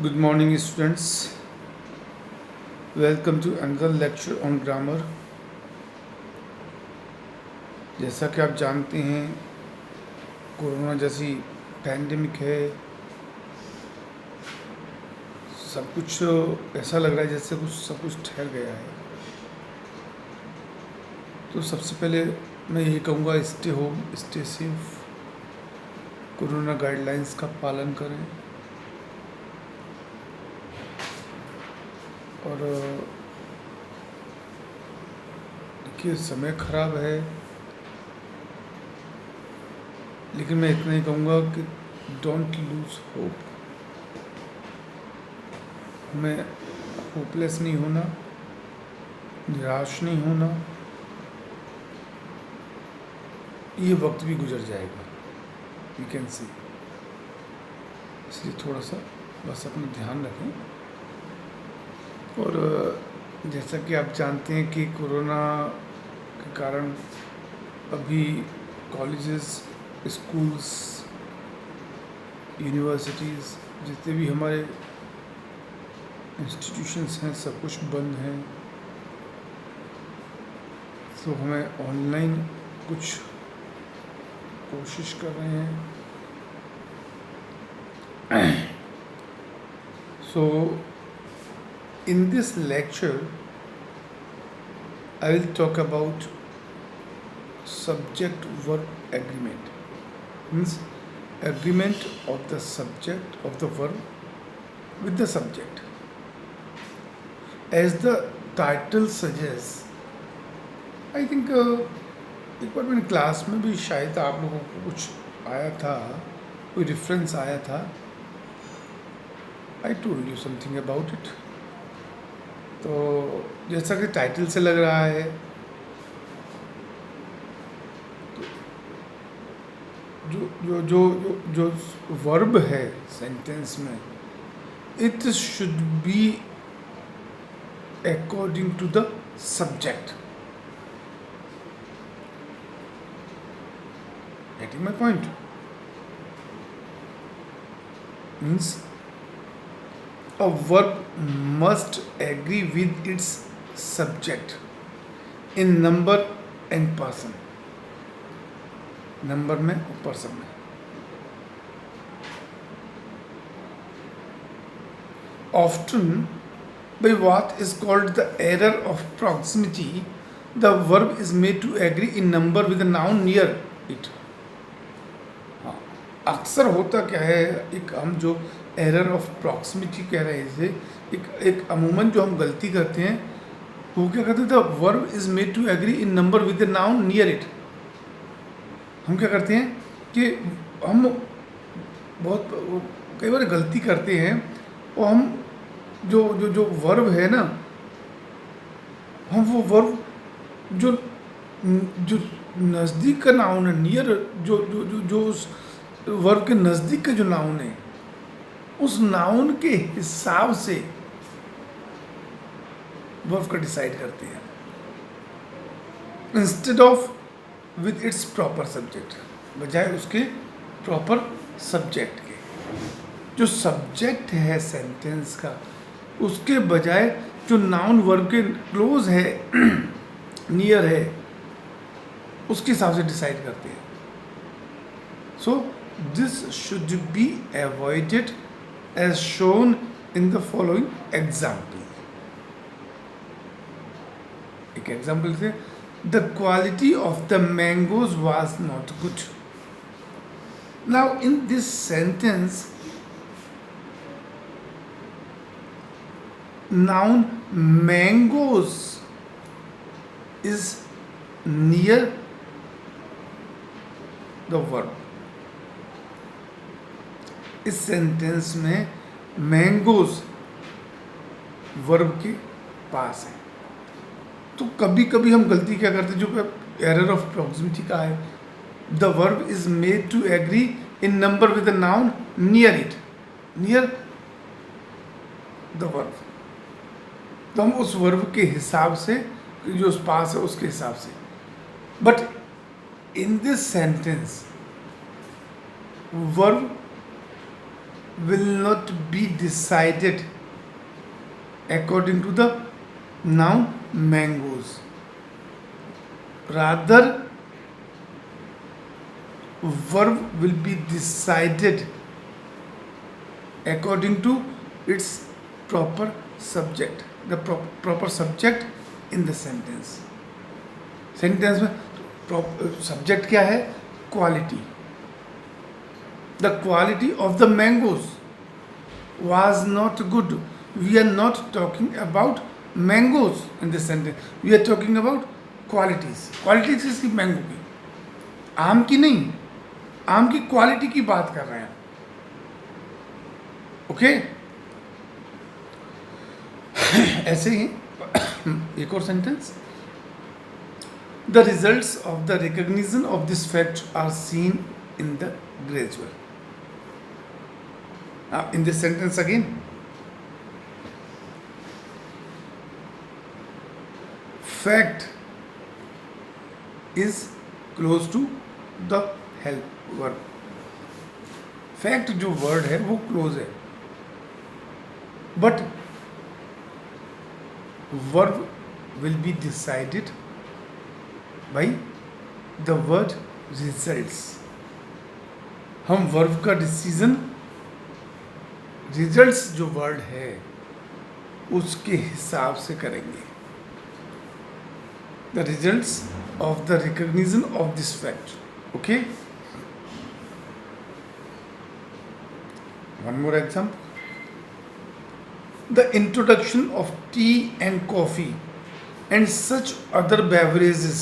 Good morning, students. Welcome to another lecture on grammar. जैसा कि आप जानते हैं, कोरोना जैसी पैंडेमिक है। सब कुछ ऐसा लग रहा है जैसे सब कुछ ठहर गया है। तो सबसे पहले मैं यही कहूँगा, stay home, stay safe, corona guidelines का पालन करें। और देखिए, समय ख़राब है, लेकिन मैं इतना ही कहूँगा कि डोंट लूज़ होप। हमें होपलेस नहीं होना, निराश नहीं होना। ये वक्त भी गुजर जाएगा, यू कैन सी। इसलिए थोड़ा सा बस अपना ध्यान रखें। और जैसा कि आप जानते हैं कि कोरोना के कारण अभी कॉलेजेस, स्कूल्स, यूनिवर्सिटीज़, जितने भी हमारे इंस्टीट्यूशंस हैं, सब कुछ बंद हैं। तो हमें ऑनलाइन कुछ कोशिश कर रहे हैं। So in this lecture I will talk about subject verb agreement. Means agreement of the subject of the verb with the subject. As the title suggests, I think एक बार मैंने क्लास में भी शायद आप लोगों को कुछ आया था, कोई रेफरेंस आया था। I told you something about it. तो जैसा कि टाइटल से लग रहा है, जो जो जो जो, जो वर्ब है सेंटेंस में, it should be according to the subject. Getting my point? Means a verb must agree with its subject in number and person. Number में और पर्सन में। Often by what is called the error of proximity, the verb is made to agree in number with the noun near it. अक्सर होता क्या है, एक हम जो एरर ऑफ प्रॉक्सिमिटी कह रहे थे, एक अमूमन जो हम गलती करते हैं, वो क्या करते थे, verb is made to agree in number with the noun near it. हम क्या करते हैं कि हम बहुत कई बार गलती करते हैं, और हम जो जो जो वर्ब है ना, हम वो वर्ब जो जो नज़दीक का नाउन है, नियर, जो जो जो जो उस वर्ब के नज़दीक का जो नाउन है, उस नाउन के हिसाब से वर्ब का डिसाइड करते हैं, instead of with its proper subject, बजाय उसके प्रॉपर सब्जेक्ट के। जो सब्जेक्ट है सेंटेंस का, उसके बजाय जो नाउन वर्ब के क्लोज है, नियर है, उसके हिसाब से डिसाइड करते हैं। सो this should be avoided as shown in the following example. एक एग्जाम्पल से, the quality of the mangoes was not good. Now in this sentence, noun mangoes is near the verb. इस sentence में mangoes verb के पास है। तो कभी कभी हम गलती क्या करते हैं, जो एरर ऑफ प्रॉक्सिमिटी का है, the verb is made to agree in number with the noun near it, near the verb. तो हम उस वर्ब के हिसाब से, जो उस पास है उसके हिसाब से। But in this sentence verb will not be decided according to the noun mangoes. Rather, verb will be decided according to its proper subject, the proper subject in the sentence. Sentence में subject क्या है? Quality. The quality of the mangoes was not good. We are not talking about mangoes in this sentence. We are talking about qualities. Qualities इसकी mango की, आम की नहीं, आम की क्वालिटी की बात कर रहे हैं. ओके ऐसे ही एक और sentence. The results of the recognition of this fact are seen in the gradual. In this sentence again, fact is close to the help verb. fact जो word है वो close है, but verb will be decided by the word results. हम verb का decision results जो word है उसके हिसाब से करेंगे. The results of the recognition of this fact. Okay, one more example. The introduction of tea and coffee and such other beverages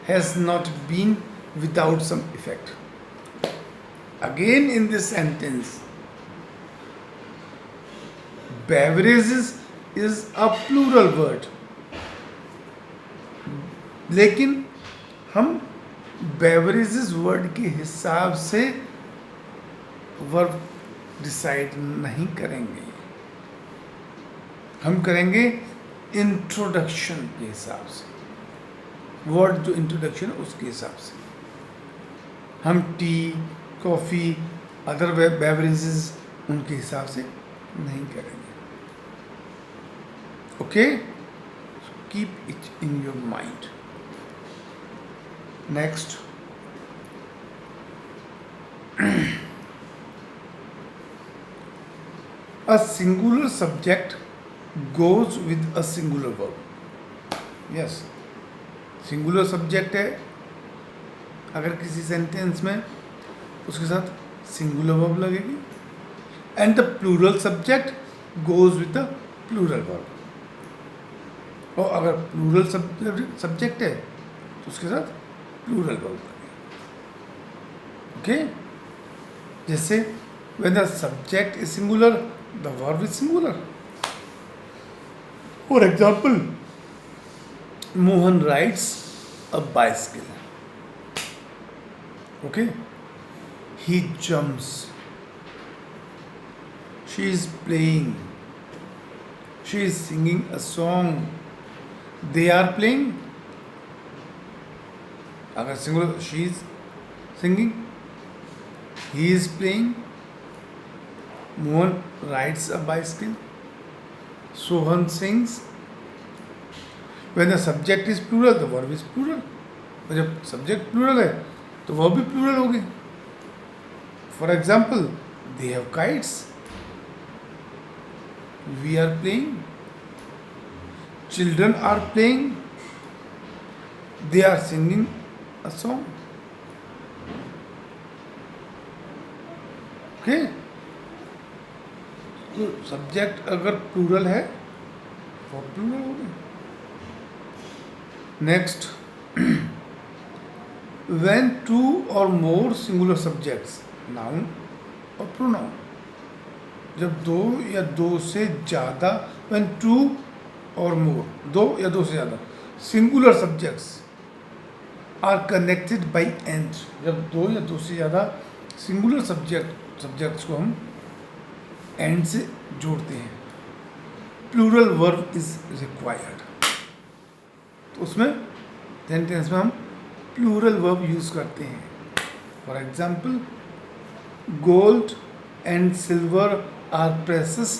has not been without some effect. Again in this sentence, beverages is a plural word, लेकिन हम beverages word के हिसाब से verb decide नहीं करेंगे. हम करेंगे introduction के हिसाब से, वर्ड जो इंट्रोडक्शन है उसके हिसाब से. हम टी, कॉफ़ी, अदर बेवरेजेस उनके हिसाब से नहीं करेंगे. Okay, so keep it in your mind. Next, a singular subject goes with a singular verb. Yes, singular subject है, अगर किसी सेंटेंस में उसके साथ singular verb लगेगी, and the plural subject goes with the plural verb. और अगर plural subject है तो उसके साथ प्लूरल वर्ब लगेगा. ओके, जैसे when the subject is singular the verb is singular. For example, Mohan rides a bicycle. Okay, he jumps, she is playing, she is singing a song, they are playing. अगर singular, she is singing, he is playing, Mohan rides a bicycle, Sohan sings. When the subject is plural, the verb is plural. जब subject plural है तो verb भी plural होगी. For example, they have kites, we are playing, children are playing, they are singing a song. Okay, तो subject अगर plural है वो plural होगा. Next, when two or more singular subjects, noun और pronoun, जब दो या दो से ज़्यादा, when two और मोर, दो या दो से ज़्यादा singular subjects are connected by and, जब दो या दो से ज़्यादा सिंगुलर सब्जेक्ट्स को हम एंड से जोड़ते हैं, प्लूरल वर्ब इज रिक्वायर्ड. तो उसमें सेंटेंस में हम प्लूरल वर्ब यूज़ करते हैं. For example, gold and silver are precious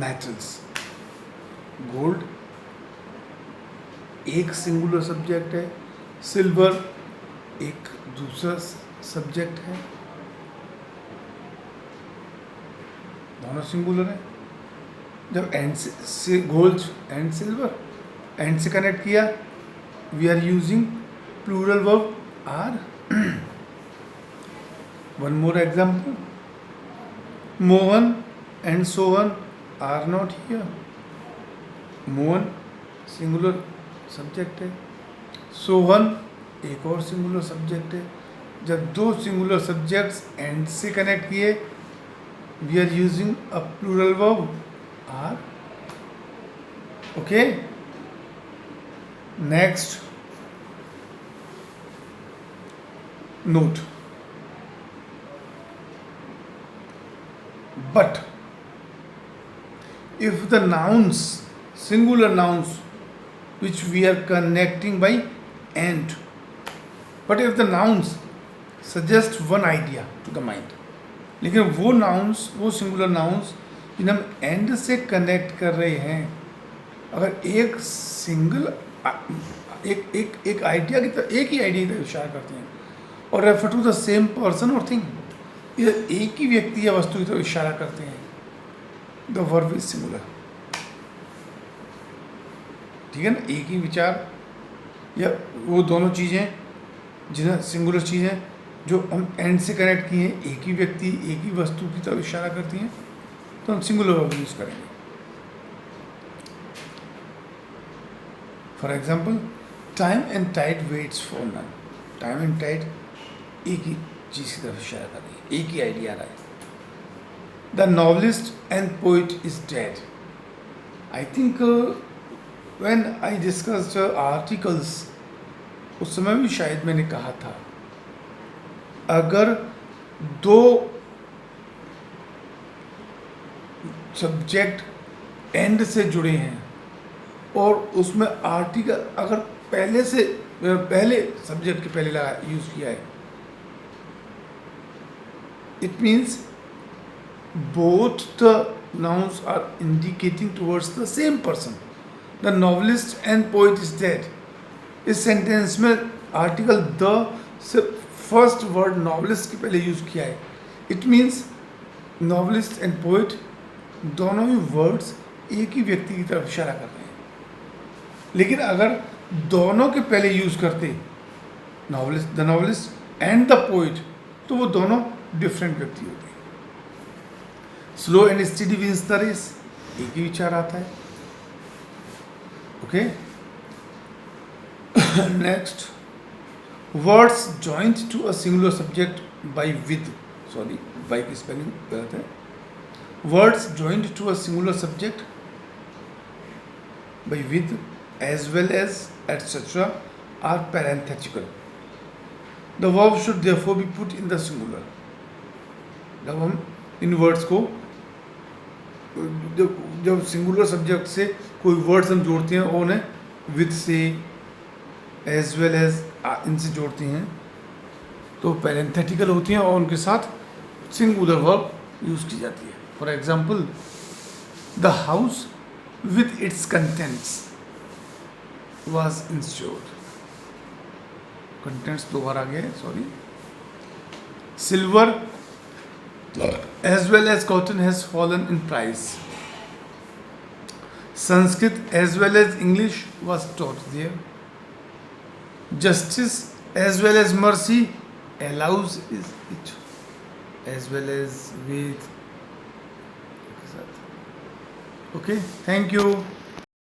metals. Gold एक सिंगुलर सब्जेक्ट है, सिल्वर एक दूसरा सब्जेक्ट है, दोनों सिंगुलर है. जब एंड से गोल्ड एंड सिल्वर एंड से कनेक्ट किया, we are using plural verb are. One more example, Mohan and Sohan are not here. Mohan singular subject है, सोहन एक और सिंगुलर सब्जेक्ट है. जब दो सिंगुलर सब्जेक्ट्स एंड से कनेक्ट किए, we are using a plural verb are. Okay, next note. But if the nouns, singular nouns, which we are connecting by and, but if the nouns suggest one idea to the mind, लेकिन वो nouns, वो singular nouns जिन्हें हम and से connect कर रहे हैं, अगर एक single एक आइडिया की तरह, एक ही आइडिया की तरफ इशारा करते हैं और refer to the same person और थिंग, एक ही व्यक्ति या वस्तु की तरफ इशारा करते हैं, द वर्ब इज सिंगुलर. ठीक है ना, एक ही विचार या वो दोनों चीज़ें जिन्हें सिंगुलर चीज़ें जो हम एंड से कनेक्ट किए हैं, एक ही व्यक्ति एक ही वस्तु की तरफ इशारा करती हैं, तो हम सिंगुलर वर्ब यूज़ करेंगे. For example, time and tide waits for none. Time and tide एक ही चीज़ की तरफ इशारा कर रही है, एक ही आइडिया आ रहा है. The novelist and poet is dead. I think when I discussed articles, उस समय भी शायद मैंने कहा था, अगर दो सब्जेक्ट एंड से जुड़े हैं और उसमें आर्टिकल अगर पहले सब्जेक्ट के पहले यूज़ किया है, it means both the nouns are indicating towards the same person. The novelist and poet is dead. इस सेंटेंस में आर्टिकल द से फर्स्ट वर्ड नॉवलिस्ट के पहले यूज़ किया है. It means novelist and poet दोनों ही वर्ड्स एक ही व्यक्ति की तरफ इशारा कर रहे हैं. लेकिन अगर दोनों के पहले यूज़ करते the novelist and the poet, तो वो दोनों डिफरेंट व्यक्ति होते हैं. Slow and steady wins the race, एक ही विचार आता है. Okay, next, words joined to a singular subject by with, sorry by की स्पेलिंग गलत है. Words joined to a singular subject by with as well as etcetera are parenthetical. The verb should therefore be put in the singular. जब हम इन words को जब singular subject से कोई words हम जोड़ते हैं और उन्हें विद से एज वेल एज इनसे जोड़ते हैं, तो पैरेंथेटिकल होती हैं और उनके साथ सिंगुलर वर्ब यूज़ की जाती है. For example, the house with its contents was insured. Contents दो बार आ गए, sorry. Silver as well as cotton has fallen in price. Sanskrit as well as English was taught there. Justice as well as mercy allows it as well as with. Okay, thank you.